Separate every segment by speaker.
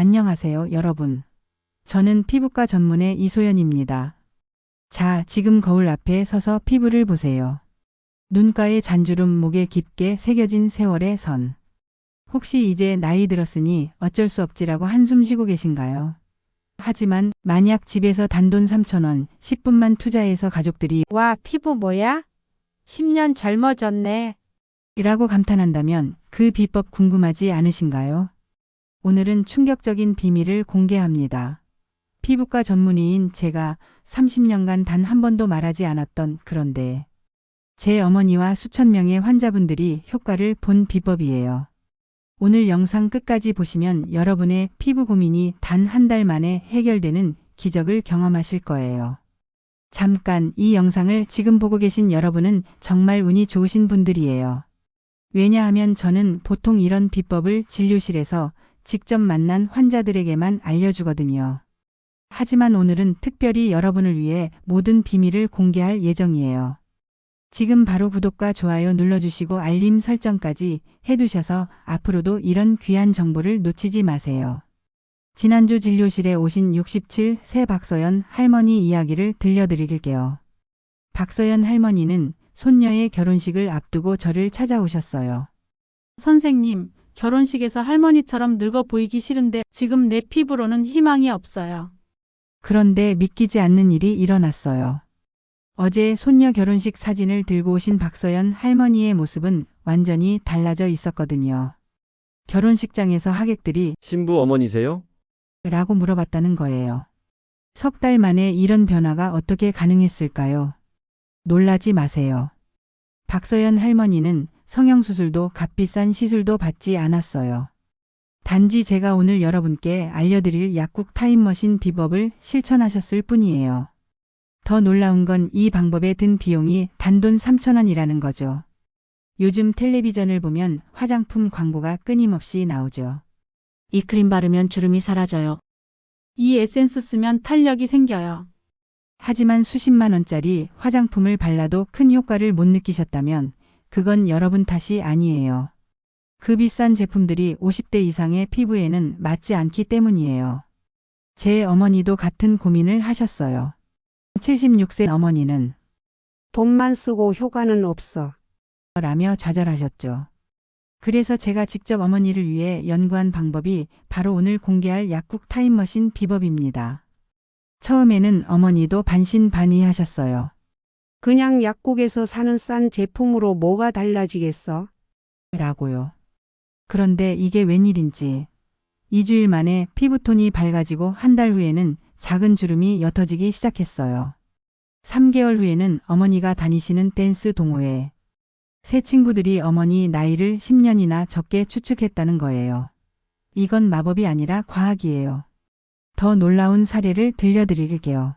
Speaker 1: 안녕하세요, 여러분. 저는 피부과 전문의 이소연입니다. 자, 지금 거울 앞에 서서 피부를 보세요. 눈가의 잔주름, 목에 깊게 새겨진 세월의 선. 혹시 이제 나이 들었으니 어쩔 수 없지라고 한숨 쉬고 계신가요? 하지만 만약 집에서 단돈 3,000원, 10분만 투자해서 가족들이
Speaker 2: 와, 피부 뭐야? 10년 젊어졌네.
Speaker 1: 이라고 감탄한다면 그 비법 궁금하지 않으신가요? 오늘은 충격적인 비밀을 공개합니다. 피부과 전문의인 제가 30년간 단 한 번도 말하지 않았던, 그런데 제 어머니와 수천 명의 환자분들이 효과를 본 비법이에요. 오늘 영상 끝까지 보시면 여러분의 피부 고민이 단 한 달 만에 해결되는 기적을 경험하실 거예요. 잠깐, 이 영상을 지금 보고 계신 여러분은 정말 운이 좋으신 분들이에요. 왜냐하면 저는 보통 이런 비법을 진료실에서 직접 만난 환자들에게만 알려주거든요. 하지만 오늘은 특별히 여러분을 위해 모든 비밀을 공개할 예정이에요. 지금 바로 구독과 좋아요 눌러주시고 알림 설정까지 해두셔서 앞으로도 이런 귀한 정보를 놓치지 마세요. 지난주 진료실에 오신 67세 박서연 할머니 이야기를 들려드릴게요. 박서연 할머니는 손녀의 결혼식을 앞두고 저를 찾아오셨어요.
Speaker 3: 선생님, 결혼식에서 할머니처럼 늙어 보이기 싫은데 지금 내 피부로는 희망이 없어요.
Speaker 1: 그런데 믿기지 않는 일이 일어났어요. 어제 손녀 결혼식 사진을 들고 오신 박서연 할머니의 모습은 완전히 달라져 있었거든요. 결혼식장에서 하객들이
Speaker 4: 신부 어머니세요?
Speaker 1: 라고 물어봤다는 거예요. 석 달 만에 이런 변화가 어떻게 가능했을까요? 놀라지 마세요. 박서연 할머니는 성형수술도 값비싼 시술도 받지 않았어요. 단지 제가 오늘 여러분께 알려드릴 약국 타임머신 비법을 실천하셨을 뿐이에요. 더 놀라운 건 이 방법에 든 비용이 단돈 3,000원이라는 거죠. 요즘 텔레비전을 보면 화장품 광고가 끊임없이 나오죠.
Speaker 5: 이 크림 바르면 주름이 사라져요.
Speaker 3: 이 에센스 쓰면 탄력이 생겨요.
Speaker 1: 하지만 수십만 원짜리 화장품을 발라도 큰 효과를 못 느끼셨다면 그건 여러분 탓이 아니에요. 그 비싼 제품들이 50대 이상의 피부에는 맞지 않기 때문이에요. 제 어머니도 같은 고민을 하셨어요. 76세 어머니는
Speaker 2: 돈만 쓰고 효과는 없어.
Speaker 1: 라며 좌절하셨죠. 그래서 제가 직접 어머니를 위해 연구한 방법이 바로 오늘 공개할 약국 타임머신 비법입니다. 처음에는 어머니도 반신반의하셨어요.
Speaker 2: 그냥 약국에서 사는 싼 제품으로 뭐가 달라지겠어?
Speaker 1: 라고요. 그런데 이게 웬일인지 2주일 만에 피부톤이 밝아지고 한 달 후에는 작은 주름이 옅어지기 시작했어요. 3개월 후에는 어머니가 다니시는 댄스 동호회. 새 친구들이 어머니 나이를 10년이나 적게 추측했다는 거예요. 이건 마법이 아니라 과학이에요. 더 놀라운 사례를 들려드릴게요.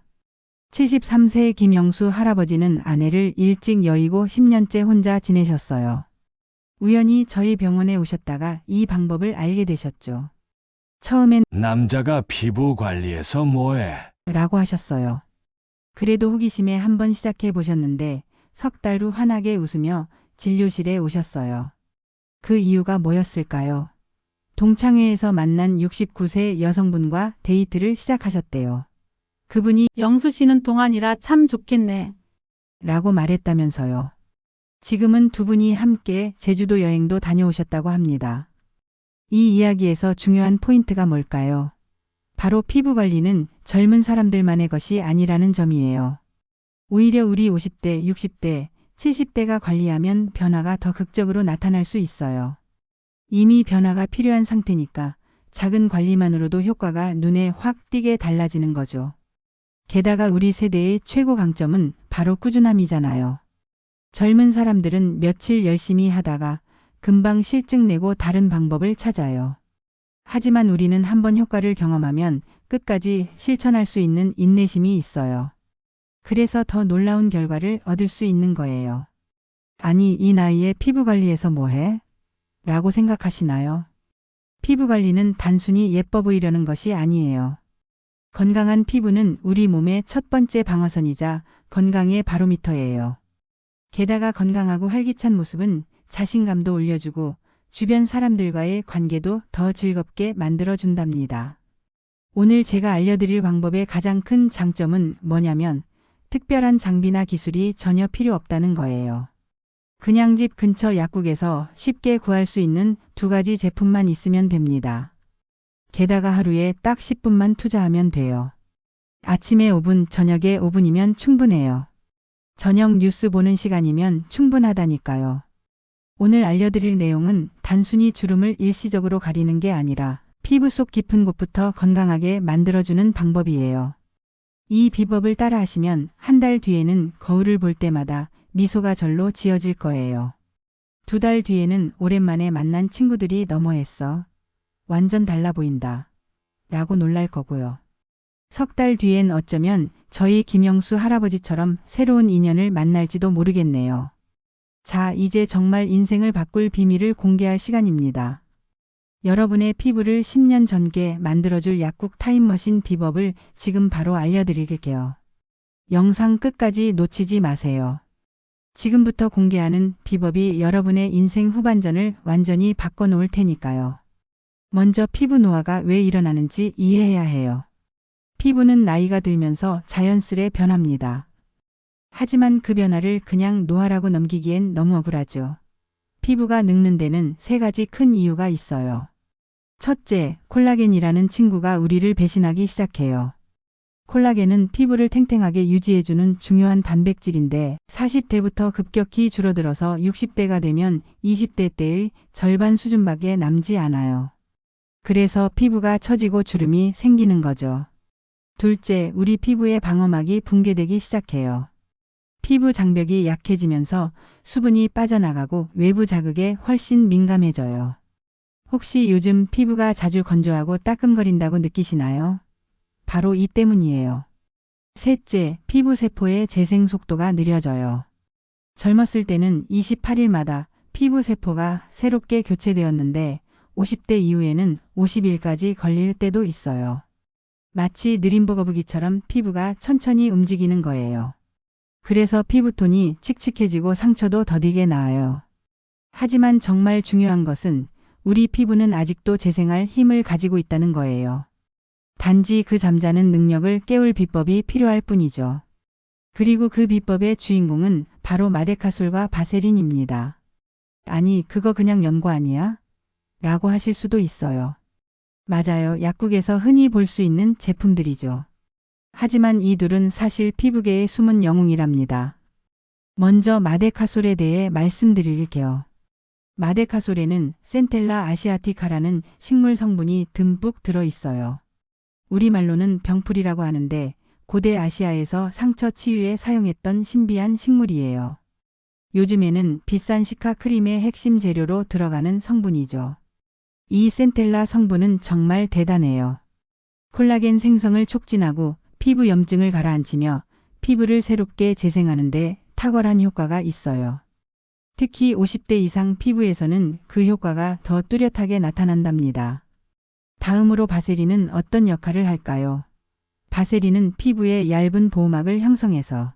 Speaker 1: 73세의 김영수 할아버지는 아내를 일찍 여의고 10년째 혼자 지내셨어요. 우연히 저희 병원에 오셨다가 이 방법을 알게 되셨죠. 처음엔
Speaker 6: 남자가 피부 관리해서 뭐해?
Speaker 1: 라고 하셨어요. 그래도 호기심에 한번 시작해 보셨는데 석 달 후 환하게 웃으며 진료실에 오셨어요. 그 이유가 뭐였을까요? 동창회에서 만난 69세 여성분과 데이트를 시작하셨대요. 그분이
Speaker 3: 영수 씨는 동안이라 참 좋겠네.
Speaker 1: 라고 말했다면서요. 지금은 두 분이 함께 제주도 여행도 다녀오셨다고 합니다. 이 이야기에서 중요한 포인트가 뭘까요? 바로 피부 관리는 젊은 사람들만의 것이 아니라는 점이에요. 오히려 우리 50대, 60대, 70대가 관리하면 변화가 더 극적으로 나타날 수 있어요. 이미 변화가 필요한 상태니까 작은 관리만으로도 효과가 눈에 확 띄게 달라지는 거죠. 게다가 우리 세대의 최고 강점은 바로 꾸준함이잖아요. 젊은 사람들은 며칠 열심히 하다가 금방 실증 내고 다른 방법을 찾아요. 하지만 우리는 한번 효과를 경험하면 끝까지 실천할 수 있는 인내심이 있어요. 그래서 더 놀라운 결과를 얻을 수 있는 거예요. 아니, 이 나이에 피부 관리해서 뭐해? 라고 생각하시나요? 피부 관리는 단순히 예뻐 보이려는 것이 아니에요. 건강한 피부는 우리 몸의 첫 번째 방어선이자 건강의 바로미터예요. 게다가 건강하고 활기찬 모습은 자신감도 올려주고 주변 사람들과의 관계도 더 즐겁게 만들어준답니다. 오늘 제가 알려드릴 방법의 가장 큰 장점은 뭐냐면 특별한 장비나 기술이 전혀 필요 없다는 거예요. 그냥 집 근처 약국에서 쉽게 구할 수 있는 2가지 제품만 있으면 됩니다. 게다가 하루에 딱 10분만 투자하면 돼요. 아침에 5분, 저녁에 5분이면 충분해요. 저녁 뉴스 보는 시간이면 충분하다니까요. 오늘 알려드릴 내용은 단순히 주름을 일시적으로 가리는 게 아니라 피부 속 깊은 곳부터 건강하게 만들어주는 방법이에요. 이 비법을 따라 하시면 한 달 뒤에는 거울을 볼 때마다 미소가 절로 지어질 거예요. 2달 뒤에는 오랜만에 만난 친구들이 너무했어. 완전 달라 보인다. 라고 놀랄 거고요. 3달 뒤엔 어쩌면 저희 김영수 할아버지처럼 새로운 인연을 만날지도 모르겠네요. 자, 이제 정말 인생을 바꿀 비밀을 공개할 시간입니다. 여러분의 피부를 10년 전게 만들어줄 약국 타임머신 비법을 지금 바로 알려드릴게요. 영상 끝까지 놓치지 마세요. 지금부터 공개하는 비법이 여러분의 인생 후반전을 완전히 바꿔놓을 테니까요. 먼저 피부 노화가 왜 일어나는지 이해해야 해요. 피부는 나이가 들면서 자연스레 변합니다. 하지만 그 변화를 그냥 노화라고 넘기기엔 너무 억울하죠. 피부가 늙는 데는 3가지 큰 이유가 있어요. 첫째, 콜라겐이라는 친구가 우리를 배신하기 시작해요. 콜라겐은 피부를 탱탱하게 유지해주는 중요한 단백질인데 40대부터 급격히 줄어들어서 60대가 되면 20대 때의 절반 수준밖에 남지 않아요. 그래서 피부가 처지고 주름이 생기는 거죠. 둘째, 우리 피부의 방어막이 붕괴되기 시작해요. 피부 장벽이 약해지면서 수분이 빠져나가고 외부 자극에 훨씬 민감해져요. 혹시 요즘 피부가 자주 건조하고 따끔거린다고 느끼시나요? 바로 이 때문이에요. 셋째, 피부 세포의 재생 속도가 느려져요. 젊었을 때는 28일마다 피부 세포가 새롭게 교체되었는데 50대 이후에는 50일까지 걸릴 때도 있어요. 마치 느린 버거부기처럼 피부가 천천히 움직이는 거예요. 그래서 피부톤이 칙칙해지고 상처도 더디게 나아요. 하지만 정말 중요한 것은 우리 피부는 아직도 재생할 힘을 가지고 있다는 거예요. 단지 그 잠자는 능력을 깨울 비법이 필요할 뿐이죠. 그리고 그 비법의 주인공은 바로 마데카솔과 바세린입니다. 아니, 그거 그냥 연고 아니야? 라고 하실 수도 있어요. 맞아요. 약국에서 흔히 볼 수 있는 제품들이죠. 하지만 이 둘은 사실 피부계의 숨은 영웅이랍니다. 먼저 마데카솔에 대해 말씀드릴게요. 마데카솔에는 센텔라 아시아티카라는 식물 성분이 듬뿍 들어있어요. 우리말로는 병풀이라고 하는데 고대 아시아에서 상처 치유에 사용했던 신비한 식물이에요. 요즘에는 비싼 시카 크림의 핵심 재료로 들어가는 성분이죠. 이 센텔라 성분은 정말 대단해요. 콜라겐 생성을 촉진하고 피부 염증을 가라앉히며 피부를 새롭게 재생하는데 탁월한 효과가 있어요. 특히 50대 이상 피부에서는 그 효과가 더 뚜렷하게 나타난답니다. 다음으로 바세린은 어떤 역할을 할까요? 바세린은 피부의 얇은 보호막을 형성해서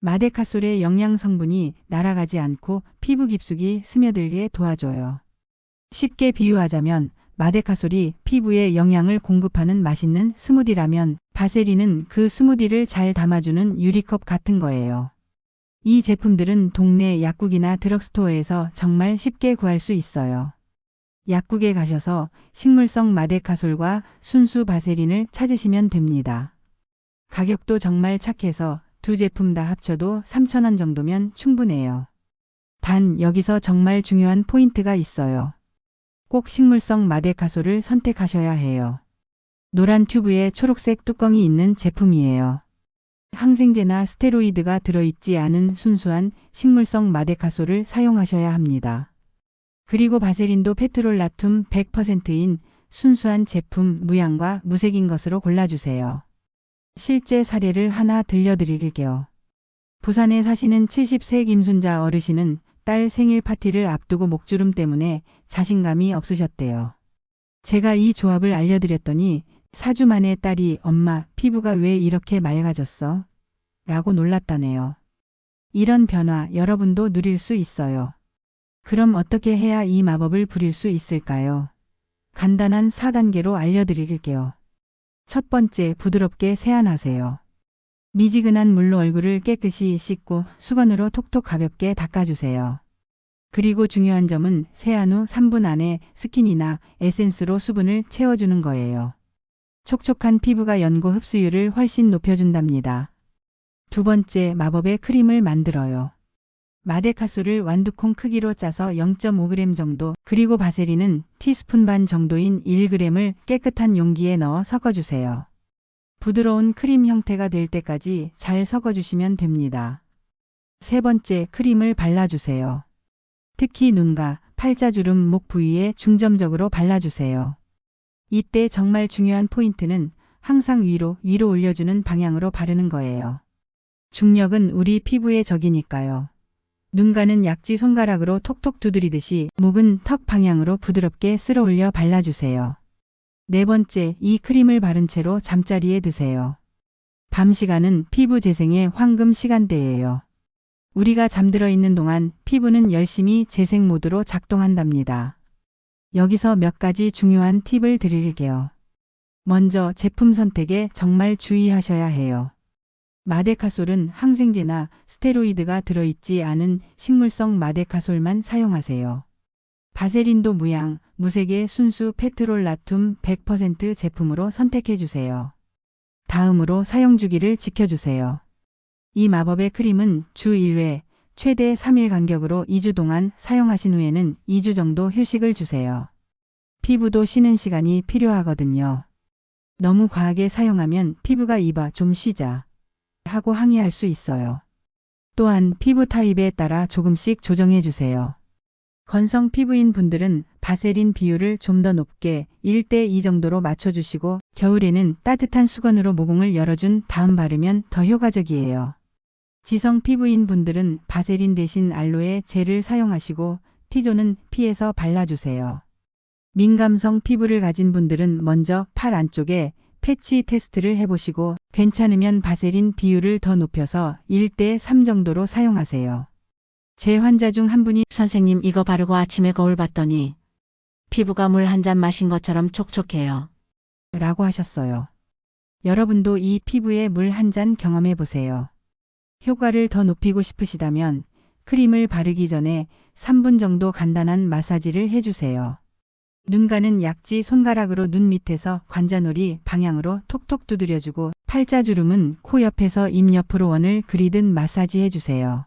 Speaker 1: 마데카솔의 영양 성분이 날아가지 않고 피부 깊숙이 스며들게 도와줘요. 쉽게 비유하자면 마데카솔이 피부에 영양을 공급하는 맛있는 스무디라면 바세린은 그 스무디를 잘 담아주는 유리컵 같은 거예요. 이 제품들은 동네 약국이나 드럭스토어에서 정말 쉽게 구할 수 있어요. 약국에 가셔서 식물성 마데카솔과 순수 바세린을 찾으시면 됩니다. 가격도 정말 착해서 2제품 다 합쳐도 3,000원 정도면 충분해요. 단 여기서 정말 중요한 포인트가 있어요. 꼭 식물성 마데카솔을 선택하셔야 해요. 노란 튜브에 초록색 뚜껑이 있는 제품이에요. 항생제나 스테로이드가 들어있지 않은 순수한 식물성 마데카솔을 사용하셔야 합니다. 그리고 바세린도 페트롤라툼 100%인 순수한 제품 무향과 무색인 것으로 골라주세요. 실제 사례를 하나 들려드릴게요. 부산에 사시는 70세 김순자 어르신은 딸 생일 파티를 앞두고 목주름 때문에 자신감이 없으셨대요. 제가 이 조합을 알려드렸더니 4주 만에 딸이 엄마 피부가 왜 이렇게 맑아졌어? 라고 놀랐다네요. 이런 변화 여러분도 누릴 수 있어요. 그럼 어떻게 해야 이 마법을 부릴 수 있을까요? 간단한 4단계로 알려드릴게요. 첫 번째, 부드럽게 세안하세요. 미지근한 물로 얼굴을 깨끗이 씻고 수건으로 톡톡 가볍게 닦아주세요. 그리고 중요한 점은 세안 후 3분 안에 스킨이나 에센스로 수분을 채워주는 거예요. 촉촉한 피부가 연고 흡수율을 훨씬 높여준답니다. 두 번째, 마법의 크림을 만들어요. 마데카솔을 완두콩 크기로 짜서 0.5g 정도, 그리고 바세린은 티스푼 반 정도인 1g을 깨끗한 용기에 넣어 섞어주세요. 부드러운 크림 형태가 될 때까지 잘 섞어주시면 됩니다. 세 번째, 크림을 발라주세요. 특히 눈가, 팔자주름, 목 부위에 중점적으로 발라주세요. 이때 정말 중요한 포인트는 항상 위로 올려주는 방향으로 바르는 거예요. 중력은 우리 피부의 적이니까요. 눈가는 약지 손가락으로 톡톡 두드리듯이, 목은 턱 방향으로 부드럽게 쓸어 올려 발라주세요. 네 번째, 이 크림을 바른 채로 잠자리에 드세요. 밤 시간은 피부 재생의 황금 시간대예요. 우리가 잠들어 있는 동안 피부는 열심히 재생 모드로 작동한답니다. 여기서 몇 가지 중요한 팁을 드릴게요. 먼저 제품 선택에 정말 주의하셔야 해요. 마데카솔은 항생제나 스테로이드가 들어있지 않은 식물성 마데카솔만 사용하세요. 바세린도 무향, 무색의 순수 페트롤라툼 100% 제품으로 선택해주세요. 다음으로 사용 주기를 지켜주세요. 이 마법의 크림은 주 1회, 최대 3일 간격으로 2주 동안 사용하신 후에는 2주 정도 휴식을 주세요. 피부도 쉬는 시간이 필요하거든요. 너무 과하게 사용하면 피부가 이봐 좀 쉬자 하고 항의할 수 있어요. 또한 피부 타입에 따라 조금씩 조정해 주세요. 건성 피부인 분들은 바세린 비율을 좀 더 높게 1대2 정도로 맞춰주시고, 겨울에는 따뜻한 수건으로 모공을 열어준 다음 바르면 더 효과적이에요. 지성 피부인 분들은 바세린 대신 알로에 젤을 사용하시고 T존은 피해서 발라주세요. 민감성 피부를 가진 분들은 먼저 팔 안쪽에 패치 테스트를 해보시고 괜찮으면 바세린 비율을 더 높여서 1대3 정도로 사용하세요. 제 환자 중 한 분이
Speaker 5: 선생님, 이거 바르고 아침에 거울 봤더니 피부가 물 한 잔 마신 것처럼 촉촉해요.
Speaker 1: 라고 하셨어요. 여러분도 이 피부에 물 한 잔 경험해 보세요. 효과를 더 높이고 싶으시다면 크림을 바르기 전에 3분 정도 간단한 마사지를 해주세요. 눈가는 약지 손가락으로 눈 밑에서 관자놀이 방향으로 톡톡 두드려주고, 팔자주름은 코 옆에서 입 옆으로 원을 그리듯 마사지 해주세요.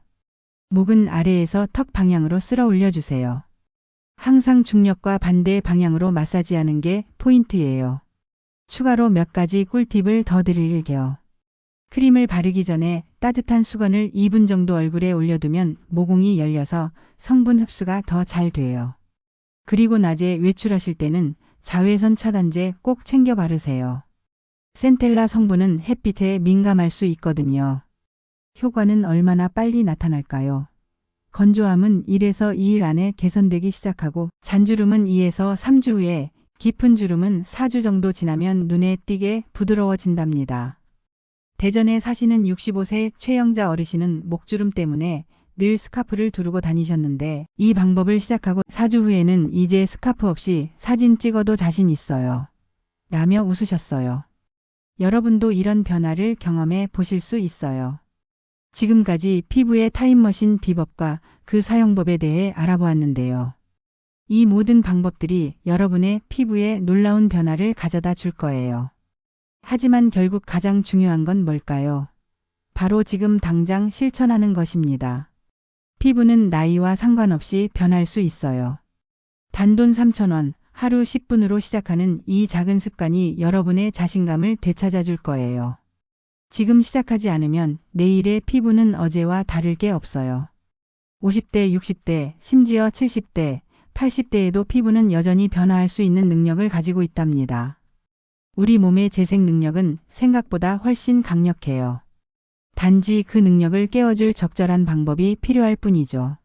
Speaker 1: 목은 아래에서 턱 방향으로 쓸어 올려주세요. 항상 중력과 반대 방향으로 마사지하는 게 포인트예요. 추가로 몇 가지 꿀팁을 더 드릴게요. 크림을 바르기 전에 따뜻한 수건을 2분 정도 얼굴에 올려두면 모공이 열려서 성분 흡수가 더 잘 돼요. 그리고 낮에 외출하실 때는 자외선 차단제 꼭 챙겨 바르세요. 센텔라 성분은 햇빛에 민감할 수 있거든요. 효과는 얼마나 빨리 나타날까요? 건조함은 1에서 2일 안에 개선되기 시작하고, 잔주름은 2에서 3주 후에, 깊은 주름은 4주 정도 지나면 눈에 띄게 부드러워진답니다. 대전에 사시는 65세 최영자 어르신은 목주름 때문에 늘 스카프를 두르고 다니셨는데, 이 방법을 시작하고 4주 후에는 이제 스카프 없이 사진 찍어도 자신 있어요. 라며 웃으셨어요. 여러분도 이런 변화를 경험해 보실 수 있어요. 지금까지 피부의 타임머신 비법과 그 사용법에 대해 알아보았는데요. 이 모든 방법들이 여러분의 피부에 놀라운 변화를 가져다 줄 거예요. 하지만 결국 가장 중요한 건 뭘까요? 바로 지금 당장 실천하는 것입니다. 피부는 나이와 상관없이 변할 수 있어요. 단돈 3,000원, 하루 10분으로 시작하는 이 작은 습관이 여러분의 자신감을 되찾아 줄 거예요. 지금 시작하지 않으면 내일의 피부는 어제와 다를 게 없어요. 50대, 60대, 심지어 70대, 80대에도 피부는 여전히 변화할 수 있는 능력을 가지고 있답니다. 우리 몸의 재생 능력은 생각보다 훨씬 강력해요. 단지 그 능력을 깨워줄 적절한 방법이 필요할 뿐이죠.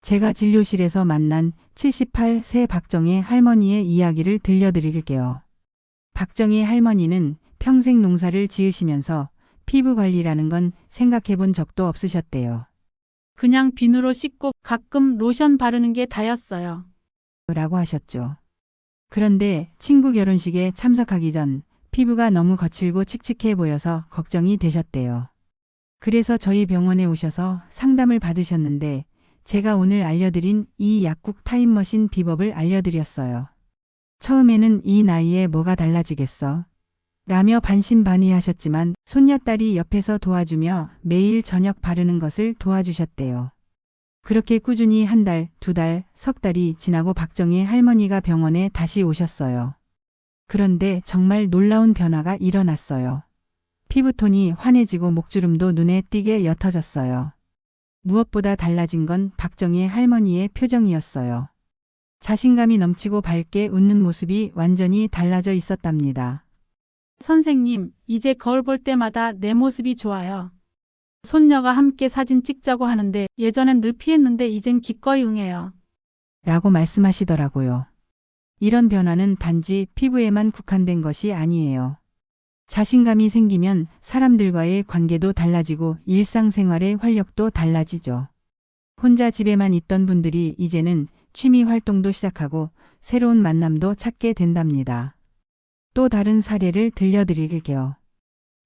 Speaker 1: 제가 진료실에서 만난 78세 박정희 할머니의 이야기를 들려드릴게요. 박정희 할머니는 평생 농사를 지으시면서 피부 관리라는 건 생각해 본 적도 없으셨대요.
Speaker 3: 그냥 비누로 씻고 가끔 로션 바르는 게 다였어요.
Speaker 1: 라고 하셨죠. 그런데 친구 결혼식에 참석하기 전 피부가 너무 거칠고 칙칙해 보여서 걱정이 되셨대요. 그래서 저희 병원에 오셔서 상담을 받으셨는데 제가 오늘 알려드린 이 약국 타임머신 비법을 알려드렸어요. 처음에는 이 나이에 뭐가 달라지겠어? 라며 반신반의하셨지만 손녀딸이 옆에서 도와주며 매일 저녁 바르는 것을 도와주셨대요. 그렇게 꾸준히 한 달, 두 달, 석 달이 지나고 박정희 할머니가 병원에 다시 오셨어요. 그런데 정말 놀라운 변화가 일어났어요. 피부톤이 환해지고 목주름도 눈에 띄게 옅어졌어요. 무엇보다 달라진 건 박정희 할머니의 표정이었어요. 자신감이 넘치고 밝게 웃는 모습이 완전히 달라져 있었답니다.
Speaker 3: 선생님, 이제 거울 볼 때마다 내 모습이 좋아요. 손녀가 함께 사진 찍자고 하는데 예전엔 늘 피했는데 이젠 기꺼이 응해요.
Speaker 1: 라고 말씀하시더라고요. 이런 변화는 단지 피부에만 국한된 것이 아니에요. 자신감이 생기면 사람들과의 관계도 달라지고 일상생활의 활력도 달라지죠. 혼자 집에만 있던 분들이 이제는 취미 활동도 시작하고 새로운 만남도 찾게 된답니다. 또 다른 사례를 들려드릴게요.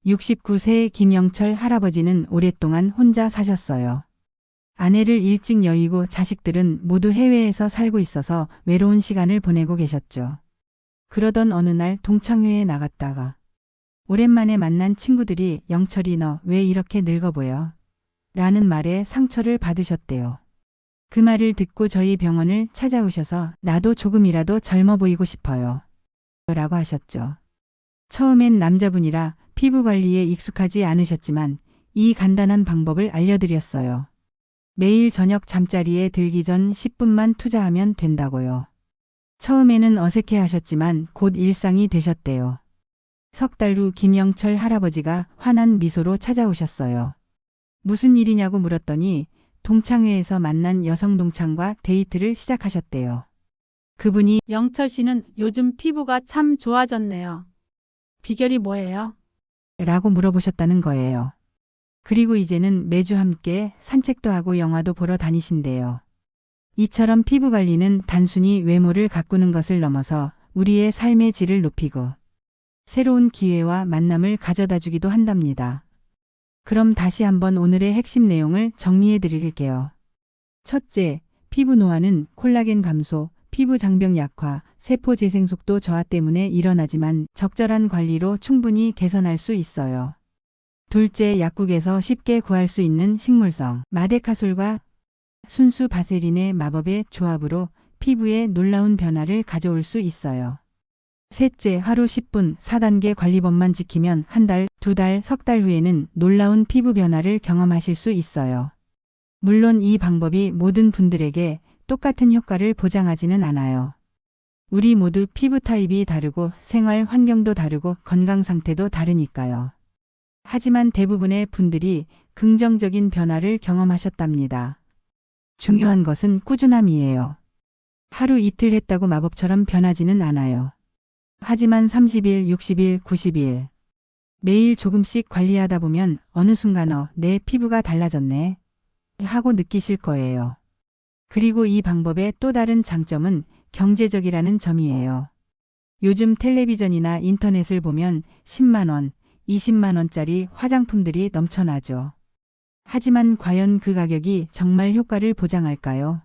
Speaker 1: 69세의 김영철 할아버지는 오랫동안 혼자 사셨어요. 아내를 일찍 여의고 자식들은 모두 해외에서 살고 있어서 외로운 시간을 보내고 계셨죠. 그러던 어느 날 동창회에 나갔다가 오랜만에 만난 친구들이 영철이 너 왜 이렇게 늙어 보여? 라는 말에 상처를 받으셨대요. 그 말을 듣고 저희 병원을 찾아오셔서 나도 조금이라도 젊어 보이고 싶어요. 라고 하셨죠. 처음엔 남자분이라 피부 관리에 익숙하지 않으셨지만 이 간단한 방법을 알려드렸어요. 매일 저녁 잠자리에 들기 전 10분만 투자하면 된다고요. 처음에는 어색해 하셨지만 곧 일상이 되셨대요. 석 달 후 김영철 할아버지가 환한 미소로 찾아오셨어요. 무슨 일이냐고 물었더니 동창회에서 만난 여성 동창과 데이트를 시작하셨대요. 그분이
Speaker 3: 영철 씨는 요즘 피부가 참 좋아졌네요. 비결이 뭐예요?
Speaker 1: 라고 물어보셨다는 거예요. 그리고 이제는 매주 함께 산책도 하고 영화도 보러 다니신대요. 이처럼 피부 관리는 단순히 외모를 가꾸는 것을 넘어서 우리의 삶의 질을 높이고 새로운 기회와 만남을 가져다 주기도 한답니다. 그럼 다시 한번 오늘의 핵심 내용을 정리해 드릴게요. 첫째, 피부 노화는 콜라겐 감소, 피부 장벽 약화, 세포 재생 속도 저하 때문에 일어나지만 적절한 관리로 충분히 개선할 수 있어요. 둘째, 약국에서 쉽게 구할 수 있는 식물성 마데카솔과 순수 바세린의 마법의 조합으로 피부에 놀라운 변화를 가져올 수 있어요. 셋째, 하루 10분 4단계 관리법만 지키면 한 달, 두 달, 석 달 후에는 놀라운 피부 변화를 경험하실 수 있어요. 물론 이 방법이 모든 분들에게 똑같은 효과를 보장하지는 않아요. 우리 모두 피부 타입이 다르고 생활 환경도 다르고 건강 상태도 다르니까요. 하지만 대부분의 분들이 긍정적인 변화를 경험하셨답니다. 중요한 것은 꾸준함이에요. 하루 이틀 했다고 마법처럼 변하지는 않아요. 하지만 30일, 60일, 90일 매일 조금씩 관리하다 보면 어느 순간 내 피부가 달라졌네 하고 느끼실 거예요. 그리고 이 방법의 또 다른 장점은 경제적이라는 점이에요. 요즘 텔레비전이나 인터넷을 보면 10만 원, 20만 원짜리 화장품들이 넘쳐나죠. 하지만 과연 그 가격이 정말 효과를 보장할까요?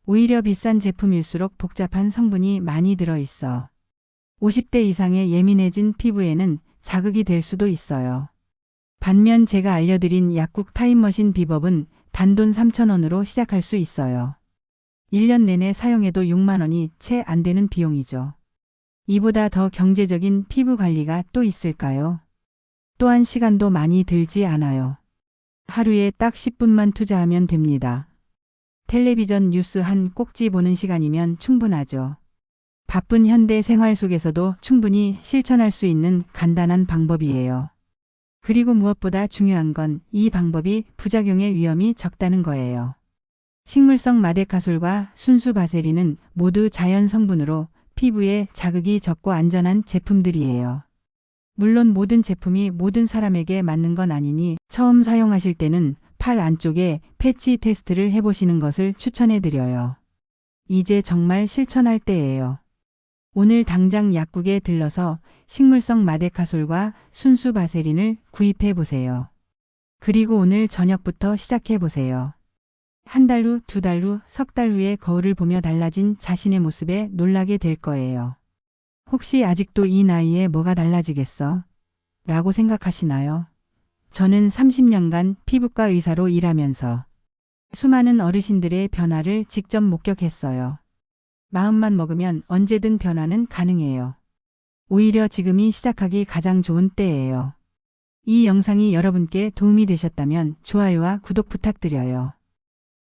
Speaker 1: 오히려 비싼 제품일수록 복잡한 성분이 많이 들어있어 50대 이상의 예민해진 피부에는 자극이 될 수도 있어요. 반면 제가 알려드린 약국 타임머신 비법은 단돈 3,000원으로 시작할 수 있어요. 1년 내내 사용해도 6만 원이 채 안 되는 비용이죠. 이보다 더 경제적인 피부 관리가 또 있을까요? 또한 시간도 많이 들지 않아요. 하루에 딱 10분만 투자하면 됩니다. 텔레비전 뉴스 한 꼭지 보는 시간이면 충분하죠. 바쁜 현대 생활 속에서도 충분히 실천할 수 있는 간단한 방법이에요. 그리고 무엇보다 중요한 건 이 방법이 부작용의 위험이 적다는 거예요. 식물성 마데카솔과 순수 바세린은 모두 자연 성분으로 피부에 자극이 적고 안전한 제품들이에요. 물론 모든 제품이 모든 사람에게 맞는 건 아니니 처음 사용하실 때는 팔 안쪽에 패치 테스트를 해보시는 것을 추천해드려요. 이제 정말 실천할 때예요. 오늘 당장 약국에 들러서 식물성 마데카솔과 순수 바세린을 구입해보세요. 그리고 오늘 저녁부터 시작해보세요. 한 달 후, 두 달 후, 석 달 후에 거울을 보며 달라진 자신의 모습에 놀라게 될 거예요. 혹시 아직도 이 나이에 뭐가 달라지겠어? 라고 생각하시나요? 저는 30년간 피부과 의사로 일하면서 수많은 어르신들의 변화를 직접 목격했어요. 마음만 먹으면 언제든 변화는 가능해요. 오히려 지금이 시작하기 가장 좋은 때예요. 이 영상이 여러분께 도움이 되셨다면 좋아요와 구독 부탁드려요.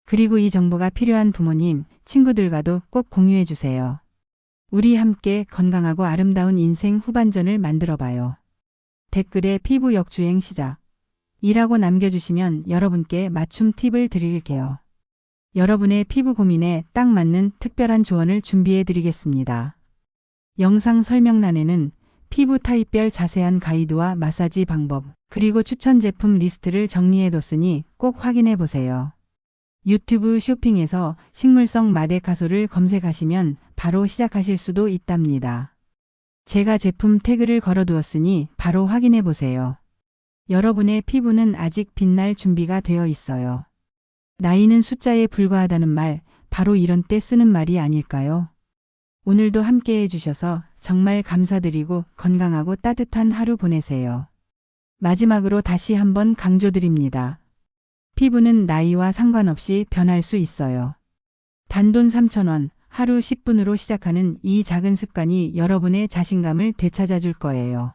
Speaker 1: 그리고 이 정보가 필요한 부모님, 친구들과도 꼭 공유해 주세요. 우리 함께 건강하고 아름다운 인생 후반전을 만들어봐요. 댓글에 피부 역주행 시작 이라고 남겨주시면 여러분께 맞춤 팁을 드릴게요. 여러분의 피부 고민에 딱 맞는 특별한 조언을 준비해 드리겠습니다. 영상 설명란에는 피부 타입별 자세한 가이드와 마사지 방법, 그리고 추천 제품 리스트를 정리해뒀으니 꼭 확인해 보세요. 유튜브 쇼핑에서 식물성 마데카솔을 검색하시면 바로 시작하실 수도 있답니다. 제가 제품 태그를 걸어두었으니 바로 확인해 보세요. 여러분의 피부는 아직 빛날 준비가 되어 있어요. 나이는 숫자에 불과하다는 말, 바로 이런 때 쓰는 말이 아닐까요? 오늘도 함께 해주셔서 정말 감사드리고 건강하고 따뜻한 하루 보내세요. 마지막으로 다시 한번 강조드립니다. 피부는 나이와 상관없이 변할 수 있어요. 단돈 3,000원, 하루 10분으로 시작하는 이 작은 습관이 여러분의 자신감을 되찾아 줄 거예요.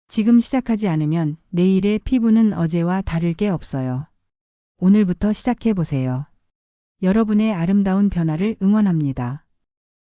Speaker 1: 지금 시작하지 않으면 내일의 피부는 어제와 다를 게 없어요. 오늘부터 시작해 보세요. 여러분의 아름다운 변화를 응원합니다.